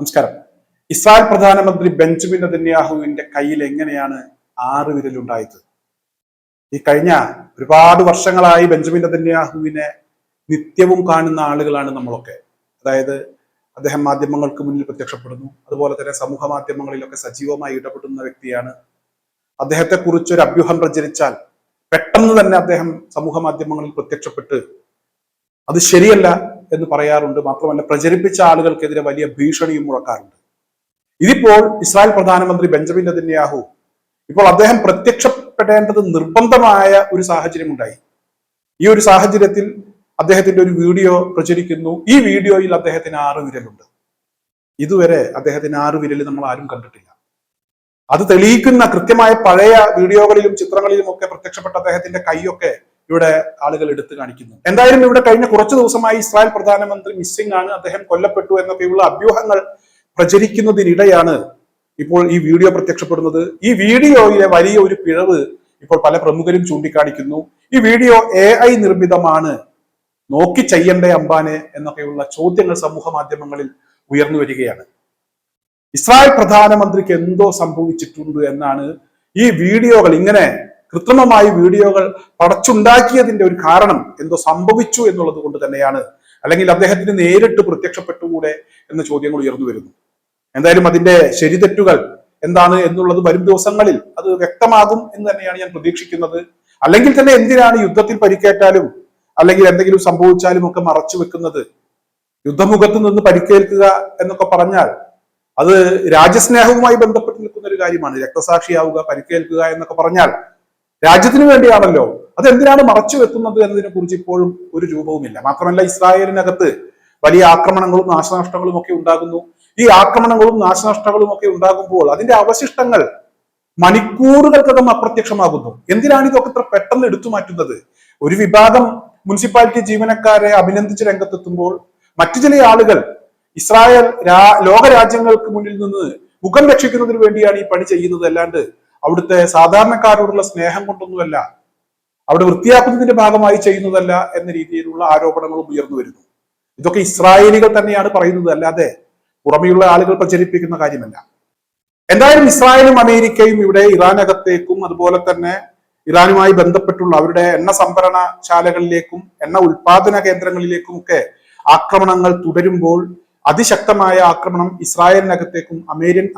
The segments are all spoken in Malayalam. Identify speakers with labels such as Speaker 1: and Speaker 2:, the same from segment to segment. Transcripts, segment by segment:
Speaker 1: നമസ്കാരം. ഇസ്രായേൽ പ്രധാനമന്ത്രി ബെഞ്ചമിൻ നെതന്യാഹുവിന്റെ കയ്യിൽ എങ്ങനെയാണ് 6 വിരലുണ്ടായത്? ഈ കഴിഞ്ഞ ഒരുപാട് വർഷങ്ങളായി ബെഞ്ചമിൻ നെതന്യാഹുവിനെ നിത്യവും കാണുന്ന ആളുകളാണ് നമ്മളൊക്കെ. അതായത് അദ്ദേഹം മാധ്യമങ്ങൾക്ക് മുന്നിൽ പ്രത്യക്ഷപ്പെടുന്നു, അതുപോലെ തന്നെ സമൂഹ മാധ്യമങ്ങളിലൊക്കെ സജീവമായി ഇടപെടുന്ന വ്യക്തിയാണ്. അദ്ദേഹത്തെ കുറിച്ച് ഒരു അഭ്യൂഹം പ്രചരിച്ചാൽ പെട്ടെന്ന് തന്നെ അദ്ദേഹം സമൂഹ മാധ്യമങ്ങളിൽ പ്രത്യക്ഷപ്പെട്ട് അത് ശരിയല്ല എന്ന് പറയാറുണ്ട്. മാത്രമല്ല പ്രചരിപ്പിച്ച ആളുകൾക്കെതിരെ വലിയ ഭീഷണിയും മുഴക്കാറുണ്ട്. ഇതിപ്പോൾ ഇസ്രായേൽ പ്രധാനമന്ത്രി ബെഞ്ചമിൻ നെതന്യാഹു ഇപ്പോൾ അദ്ദേഹം പ്രത്യക്ഷപ്പെടേണ്ടത് നിർബന്ധമായ ഒരു സാഹചര്യം ഉണ്ടായി. ഈ ഒരു സാഹചര്യത്തിൽ അദ്ദേഹത്തിന്റെ ഒരു വീഡിയോ പ്രചരിക്കുന്നു. ഈ വീഡിയോയിൽ അദ്ദേഹത്തിന് 6 വിരലുണ്ട്. ഇതുവരെ അദ്ദേഹത്തിന് 6 വിരൽ നമ്മൾ ആരും കണ്ടിട്ടില്ല. അത് തെളിയിക്കുന്ന കൃത്യമായ പഴയ വീഡിയോകളിലും ചിത്രങ്ങളിലും ഒക്കെ പ്രത്യക്ഷപ്പെട്ട അദ്ദേഹത്തിന്റെ കൈയൊക്കെ ഇവിടെ ആളുകൾ എടുത്തു കാണിക്കുന്നു. എന്തായാലും ഇവിടെ കഴിഞ്ഞ കുറച്ചു ദിവസമായി ഇസ്രായേൽ പ്രധാനമന്ത്രി മിസ്സിംഗ് ആണ്, അദ്ദേഹം കൊല്ലപ്പെട്ടു എന്നൊക്കെയുള്ള അഭ്യൂഹങ്ങൾ പ്രചരിക്കുന്നതിനിടെയാണ് ഇപ്പോൾ ഈ വീഡിയോ പ്രത്യക്ഷപ്പെടുന്നത്. ഈ വീഡിയോയിലെ വലിയ ഒരു പിഴവ് ഇപ്പോൾ പല പ്രമുഖരും ചൂണ്ടിക്കാണിക്കുന്നു. ഈ വീഡിയോ AI നിർമ്മിതമാണ്, നോക്കി ചെയ്യണ്ടേ അംബാനെ എന്നൊക്കെയുള്ള ചോദ്യങ്ങൾ സമൂഹ മാധ്യമങ്ങളിൽ ഉയർന്നു വരികയാണ്. ഇസ്രായേൽ പ്രധാനമന്ത്രിക്ക് എന്തോ സംഭവിച്ചിട്ടുണ്ട് എന്നാണ് ഈ വീഡിയോകൾ, ഇങ്ങനെ കൃത്രിമമായി വീഡിയോകൾ പടച്ചുണ്ടാക്കിയതിന്റെ ഒരു കാരണം എന്തോ സംഭവിച്ചു എന്നുള്ളത് കൊണ്ട് തന്നെയാണ്, അല്ലെങ്കിൽ അദ്ദേഹത്തിന് നേരിട്ട് പ്രത്യക്ഷപ്പെട്ടുകൂടെ എന്ന ചോദ്യങ്ങൾ ഉയർന്നു വരുന്നു. എന്തായാലും അതിന്റെ ശരിതെറ്റുകൾ എന്താണ് എന്നുള്ളത് വരും ദിവസങ്ങളിൽ അത് വ്യക്തമാകും എന്ന് തന്നെയാണ് ഞാൻ പ്രതീക്ഷിക്കുന്നത്. അല്ലെങ്കിൽ തന്നെ എന്തിനാണ് യുദ്ധത്തിൽ പരിക്കേറ്റാലും അല്ലെങ്കിൽ എന്തെങ്കിലും സംഭവിച്ചാലും ഒക്കെ മറച്ചു വെക്കുന്നത്? യുദ്ധമുഖത്ത് നിന്ന് പരിക്കേൽക്കുക എന്നൊക്കെ പറഞ്ഞാൽ അത് രാജ്യസ്നേഹവുമായി ബന്ധപ്പെട്ട് നിൽക്കുന്ന ഒരു കാര്യമാണ്. രക്തസാക്ഷിയാവുക, പരിക്കേൽക്കുക എന്നൊക്കെ പറഞ്ഞാൽ രാജ്യത്തിന് വേണ്ടിയാണല്ലോ. അതെന്തിനാണ് മറച്ചു വെക്കുന്നത് എന്നതിനെ കുറിച്ച് ഇപ്പോഴും ഒരു രൂപവുമില്ല. മാത്രമല്ല ഇസ്രായേലിനകത്ത് വലിയ ആക്രമണങ്ങളും നാശനഷ്ടങ്ങളും ഒക്കെ ഉണ്ടാകുന്നു. ഈ ആക്രമണങ്ങളും നാശനഷ്ടങ്ങളും ഒക്കെ ഉണ്ടാകുമ്പോൾ അതിന്റെ അവശിഷ്ടങ്ങൾ മണിക്കൂറുകൾക്കകം അപ്രത്യക്ഷമാകുന്നു. എന്തിനാണ് ഇതൊക്കെ ഇത്ര പെട്ടെന്ന് എടുത്തു മാറ്റുന്നത്? ഒരു വിഭാഗം മുനിസിപ്പാലിറ്റി ജീവനക്കാരെ അഭിനന്ദിച്ച് രംഗത്തെത്തുമ്പോൾ മറ്റു ചില ആളുകൾ ഇസ്രായേൽ ലോക രാജ്യങ്ങൾക്ക് മുന്നിൽ നിന്ന് മുഖം രക്ഷിക്കുന്നതിന് വേണ്ടിയാണ് ഈ പണി ചെയ്യുന്നത്, അല്ലാണ്ട് അവിടുത്തെ സാധാരണക്കാരോടുള്ള സ്നേഹം കൊണ്ടൊന്നുമല്ല, അവിടെ വൃത്തിയാക്കുന്നതിന്റെ ഭാഗമായി ചെയ്യുന്നതല്ല എന്ന രീതിയിലുള്ള ആരോപണങ്ങളും ഉയർന്നു വരുന്നു. ഇതൊക്കെ ഇസ്രായേലികൾ തന്നെയാണ് പറയുന്നത്, അല്ലാതെ പുറമെയുള്ള ആളുകൾ പ്രചരിപ്പിക്കുന്ന കാര്യമല്ല. എന്തായാലും ഇസ്രായേലും അമേരിക്കയും ഇവിടെ ഇറാനകത്തേക്കും അതുപോലെ തന്നെ ഇറാനുമായി ബന്ധപ്പെട്ടുള്ള അവരുടെ എണ്ണ സംഭരണശാലകളിലേക്കും എണ്ണ ഉൽപാദന കേന്ദ്രങ്ങളിലേക്കും ഒക്കെ ആക്രമണങ്ങൾ തുടരുമ്പോൾ അതിശക്തമായ ആക്രമണം ഇസ്രായേലിനകത്തേക്കും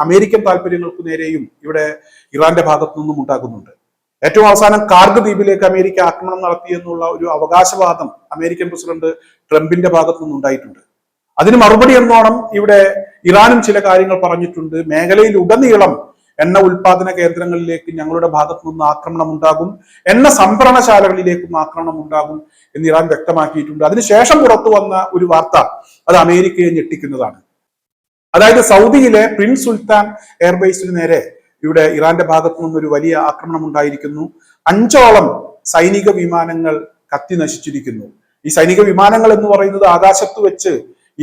Speaker 1: അമേരിക്കൻ താല്പര്യങ്ങൾക്ക് നേരെയും ഇവിടെ ഇറാന്റെ ഭാഗത്തു നിന്നും ഉണ്ടാകുന്നുണ്ട്. ഏറ്റവും അവസാനം കാർഗ് ദ്വീപിലേക്ക് അമേരിക്ക ആക്രമണം നടത്തിയെന്നുള്ള ഒരു അവകാശവാദം അമേരിക്കൻ പ്രസിഡന്റ് ട്രംപിന്റെ ഭാഗത്തു നിന്നുണ്ടായിട്ടുണ്ട്. അതിന് മറുപടി എന്നോണം ഇവിടെ ഇറാനും ചില കാര്യങ്ങൾ പറഞ്ഞിട്ടുണ്ട്. മേഖലയിൽ ഉടനീളം എണ്ണ ഉൽപാദന കേന്ദ്രങ്ങളിലേക്ക് ഞങ്ങളുടെ ഭാഗത്തു നിന്ന് ആക്രമണം ഉണ്ടാകും, എണ്ണ സംഭരണശാലകളിലേക്കും ആക്രമണം ഉണ്ടാകും എന്ന് ഇറാൻ വ്യക്തമാക്കിയിട്ടുണ്ട്. അതിനുശേഷം പുറത്തു വന്ന ഒരു വാർത്ത അത് അമേരിക്കയെ ഞെട്ടിക്കുന്നതാണ്. അതായത് സൗദിയിലെ പ്രിൻസ് സുൽത്താൻ എയർബേസിന് നേരെ ഇവിടെ ഇറാന്റെ ഭാഗത്തു നിന്നൊരു വലിയ ആക്രമണം ഉണ്ടായിരിക്കുന്നു. 5ഓളം സൈനിക വിമാനങ്ങൾ കത്തി നശിച്ചിരിക്കുന്നു. ഈ സൈനിക വിമാനങ്ങൾ എന്ന് പറയുന്നത് ആകാശത്ത് വെച്ച്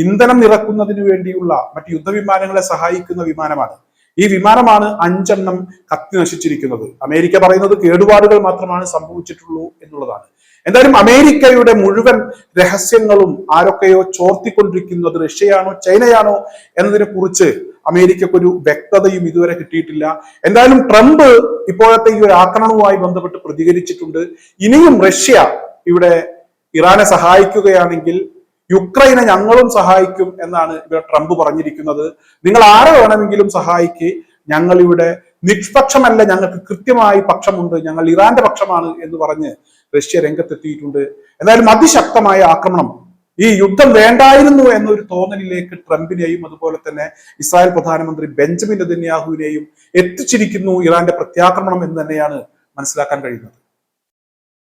Speaker 1: ഇന്ധനം നിറക്കുന്നതിന് വേണ്ടിയുള്ള മറ്റ് യുദ്ധവിമാനങ്ങളെ സഹായിക്കുന്ന വിമാനമാണ്. ഈ വിമാനമാണ് 5 എണ്ണം കത്തി നശിച്ചിരിക്കുന്നത്. അമേരിക്ക പറയുന്നത് കേടുപാടുകൾ മാത്രമാണ് സംഭവിച്ചിട്ടുള്ളൂ എന്നുള്ളതാണ്. എന്തായാലും അമേരിക്കയുടെ മുഴുവൻ രഹസ്യങ്ങളും ആരൊക്കെയോ ചോർത്തിക്കൊണ്ടിരിക്കുന്നത് റഷ്യയാണോ ചൈനയാണോ എന്നതിനെ കുറിച്ച് അമേരിക്കക്കൊരു വ്യക്തതയും ഇതുവരെ കിട്ടിയിട്ടില്ല. എന്തായാലും ട്രംപ് ഇപ്പോഴത്തെ ഈ ഒരു ആക്രമണവുമായി ബന്ധപ്പെട്ട് പ്രതികരിച്ചിട്ടുണ്ട്. ഇനിയും റഷ്യ ഇവിടെ ഇറാനെ സഹായിക്കുകയാണെങ്കിൽ യുക്രൈനെ ഞങ്ങളും സഹായിക്കും എന്നാണ് ഇവിടെ ട്രംപ് പറഞ്ഞിരിക്കുന്നത്. നിങ്ങൾ ആരെ വേണമെങ്കിലും സഹായിക്ക്, ഞങ്ങൾ ഇവിടെ നിഷ്പക്ഷമല്ല, ഞങ്ങൾക്ക് കൃത്യമായി പക്ഷമുണ്ട്, ഞങ്ങൾ ഇറാന്റെ പക്ഷമാണ് എന്ന് പറഞ്ഞ് റഷ്യ രംഗത്തെത്തിയിട്ടുണ്ട്. എന്തായാലും അതിശക്തമായ ആക്രമണം, ഈ യുദ്ധം വേണ്ടായിരുന്നു എന്നൊരു തോന്നലിലേക്ക് ട്രംപിനെയും അതുപോലെ തന്നെ ഇസ്രായേൽ പ്രധാനമന്ത്രി ബെഞ്ചമിൻ നെതന്യാഹുവിനെയും എത്തിച്ചിരിക്കുന്നു ഇറാന്റെ പ്രത്യാക്രമണം എന്ന് തന്നെയാണ് മനസ്സിലാക്കാൻ കഴിയുന്നത്.